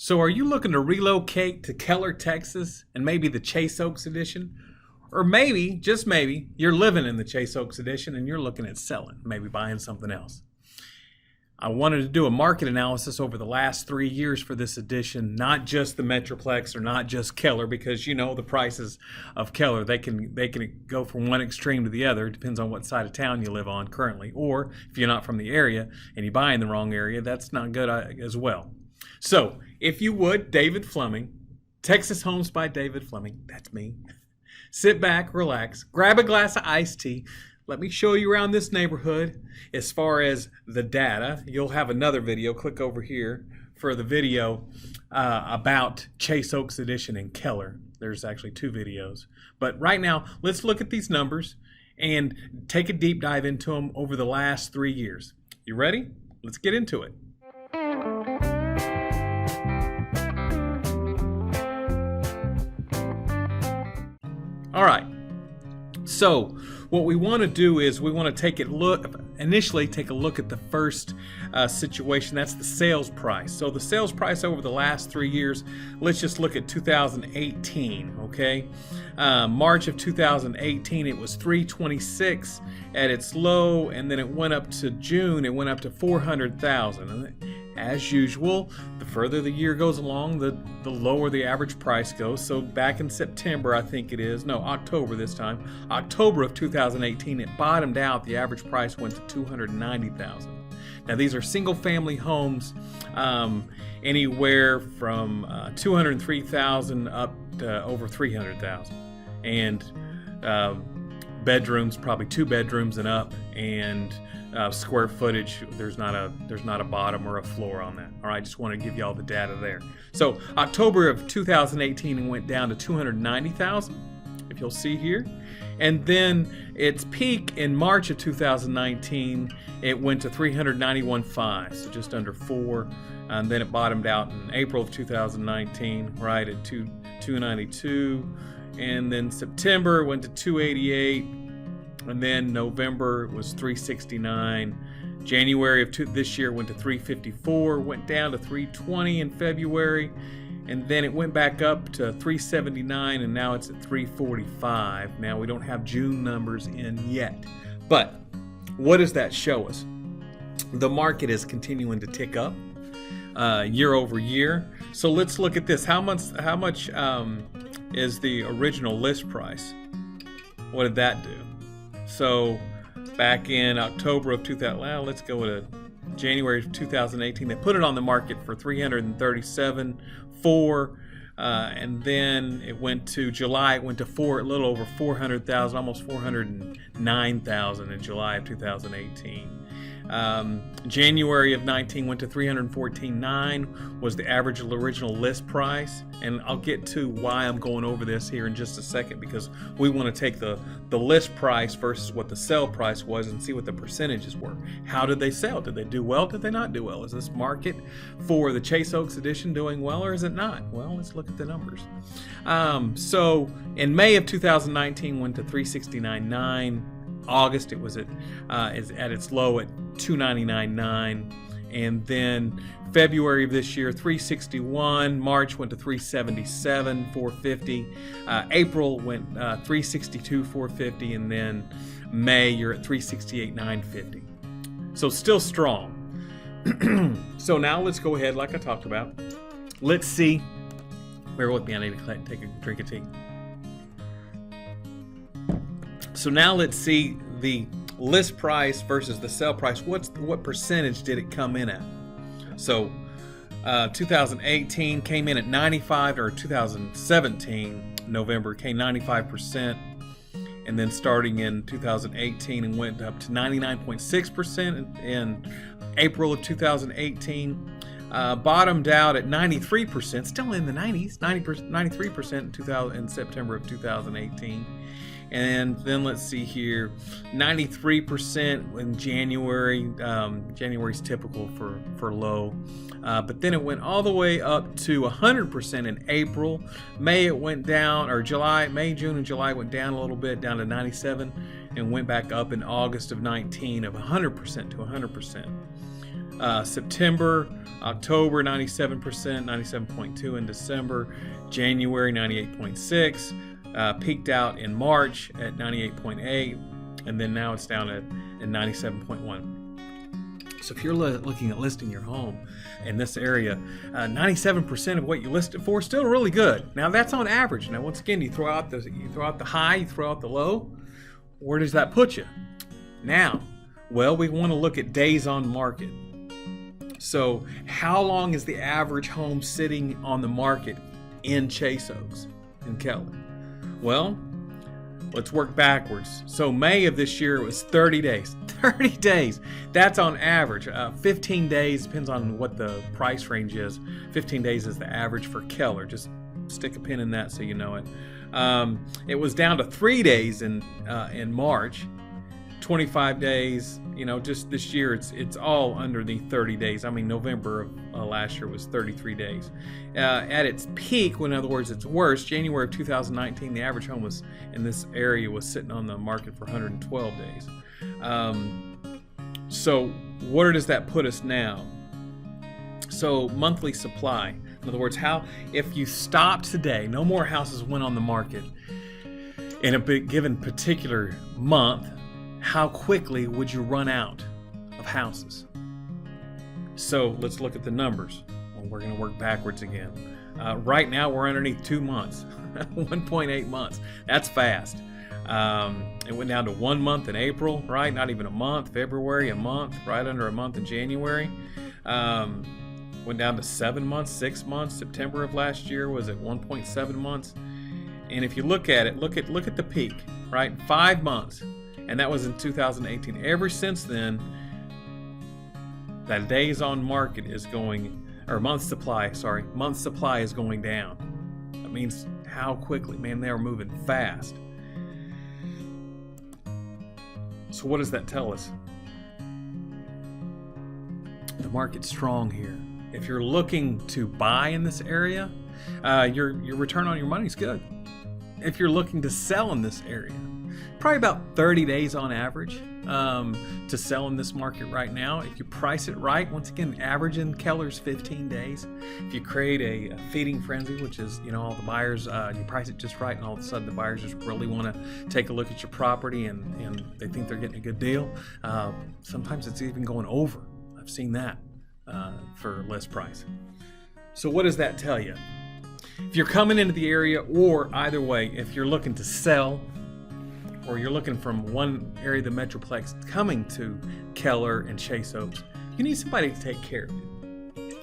So are you looking to relocate to Keller, Texas, and maybe the Chase Oaks edition? Or maybe, just maybe, you're living in the Chase Oaks edition and you're looking at selling, maybe buying something else. I wanted to do a market analysis over the last 3 years for this edition, not just the Metroplex or not just Keller, because you know the prices of Keller, they can go from one extreme to the other. It depends on what side of town you live on currently, or if you're not from the area and you buy in the wrong area, that's not good as well. So, if you would, David Fleming, Texas Homes by David Fleming, that's me. Sit back, relax, grab a glass of iced tea. Let me show you around this neighborhood. As far as the data, you'll have another video. Click over here for the video about Chase Oaks Edition and Keller. There's actually 2 videos. But right now, let's look at these numbers and take a deep dive into them over the last 3 years. You ready? Let's get into it. All right. So what we want to do is we want to initially take a look at the first situation. That's the sales price. So the sales price over the last 3 years, let's just look at 2018, okay? March of 2018, it was $326 at its low, and then it went up to June, it went up to $400,000. As usual, the further the year goes along, the lower the average price goes. So back in September, I think it is, no, October this time, October of 2018, it bottomed out. The average price went to $290,000. Now these are single family homes, anywhere from $203,000 up to over $300,000. And bedrooms, probably 2 bedrooms and up, and square footage, there's not a bottom or a floor on that. All right, just want to give you all the data there. So October of 2018 it went down to 290,000, if you'll see here, and then its peak in March of 2019 it went to 391.5, so just under 4, and then it bottomed out in April of 2019 right at 292, and then September went to 288. And then November was 369. January of this year went to 354, went down to 320 in February, and then it went back up to 379, and now it's at 345. Now we don't have June numbers in yet, but what does that show us? The market is continuing to tick up year over year. So let's look at this. How much is the original list price? What did that do? So back in October of 2000, well, let's go to January of 2018. They put it on the market for $337,400, and then it went to July. It went to a little over 400,000, almost 409,000 in July of 2018. January of 19 went to 314.9 was the average original list price, and I'll get to why I'm going over this here in just a second, because we want to take the list price versus what the sell price was and see what the percentages were. How did they sell? Did they do well? Did they not do well? Is this market for the Chase Oaks edition doing well, or is it not? Well, let's look at the numbers. So in May of 2019 went to 369.9. August it was is at its low at 299.9, and then February of this year 361. March went to 377,450. April went 362,450, and then May you're at 368,950. So still strong. So now let's go ahead, like I talked about. Let's see. Bear with me, I need to take a drink of tea. So now let's see the list price versus the sell price. What percentage did it come in at? So 2018 came in at 95, or 2017 November came 95%, and then starting in 2018 and went up to 99.6% in April of 2018. Bottomed out at 93%, still in the 90s, 93% in September of 2018. And then let's see here, 93% in January. January's typical for low. But then it went all the way up to 100% in April. May it went down, or May, June, and July went down a little bit, down to 97, and went back up in August of 19 of 100% to 100%. September, October 97%, 97.2 in December, January 98.6, peaked out in March at 98.8, and then now it's down at 97.1. So if you're looking at listing your home in this area, 97% of what you list it for is still really good. Now that's on average. Now once again, you throw out the high, you throw out the low. Where does that put you? Now, well, we want to look at days on market. So how long is the average home sitting on the market in Chase Oaks, in Keller? Well, let's work backwards. So May of this year, it was 30 days. 30 days. That's on average. 15 days, depends on what the price range is. 15 days is the average for Keller. Just stick a pin in that so you know it. It was down to 3 days in March. 25 days, just this year it's all under the 30 days. I mean, November of last year was 33 days. At its peak, in other words, its worst, January of 2019, the average home was in this area was sitting on the market for 112 days. So where does that put us now? So monthly supply. In other words, if you stopped today, no more houses went on the market in a given particular month, how quickly would you run out of houses? So let's look at the numbers. Well, we're going to work backwards again. Right now we're underneath 2 months, 1.8 months. That's fast. It went down to 1 month in April, right? Not even a month. February, a month. Right under a month in January. Went down to 7 months, 6 months. September of last year was at 1.7 months. And if you look at it, look at the peak, right? 5 months. And that was in 2018. Ever since then, that days on market is going, or month supply is going down. That means how quickly, man, they are moving fast. So what does that tell us? The market's strong here. If you're looking to buy in this area, your return on your money is good. If you're looking to sell in this area, probably about 30 days on average to sell in this market right now. If you price it right, once again, average in Keller's 15 days. If you create a feeding frenzy, which is, all the buyers, you price it just right, and all of a sudden the buyers just really want to take a look at your property and they think they're getting a good deal. Sometimes it's even going over. I've seen that for less price. So what does that tell you? If you're coming into the area, or either way, if you're looking to sell, or you're looking from one area of the Metroplex coming to Keller and Chase Oaks, you need somebody to take care of you.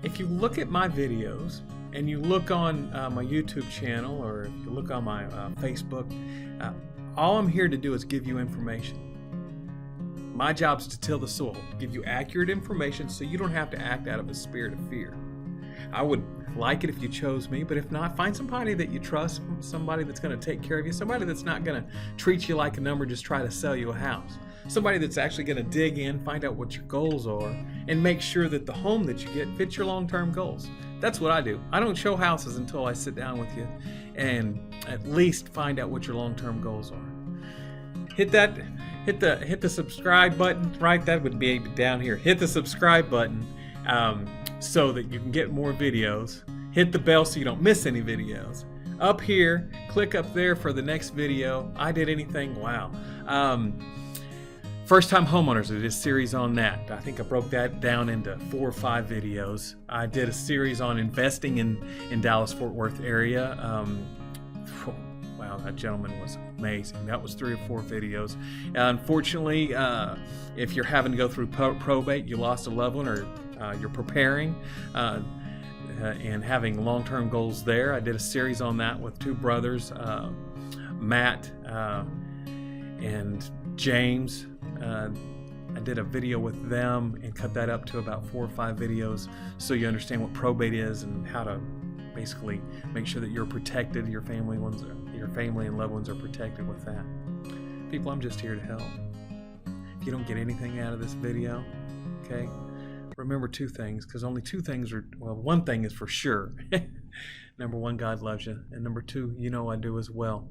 If you look at my videos, and you look on my YouTube channel, or if you look on my Facebook, all I'm here to do is give you information. My job is to till the soil, give you accurate information so you don't have to act out of a spirit of fear. I would like it if you chose me, but if not, find somebody that you trust, somebody that's going to take care of you, somebody that's not going to treat you like a number, just try to sell you a house, somebody that's actually going to dig in, find out what your goals are, and make sure that the home that you get fits your long-term goals. That's what I do. I don't show houses until I sit down with you and at least find out what your long-term goals are. Hit the subscribe button, right? That would be down here. Hit the subscribe button so that you can get more videos. Hit the bell so you don't miss any videos. Up here, click up there for the next video. I Did Anything? Wow. First time homeowners, I did a series on that. I think I broke that down into 4 or 5 videos. I did a series on investing in Dallas-Fort Worth area. Wow, that gentleman was amazing. That was 3 or 4 videos. Unfortunately, if you're having to go through probate, you lost a loved one, or you're preparing and having long-term goals there. I did a series on that with 2 brothers, Matt and James. I did a video with them and cut that up to about 4 or 5 videos so you understand what probate is and how to basically make sure that you're protected, your family and loved ones are protected with that. People, I'm just here to help. If you don't get anything out of this video, okay, remember 2 things, because only 2 things are, well, one thing is for sure. Number 1, God loves you, and number 2, I do as well.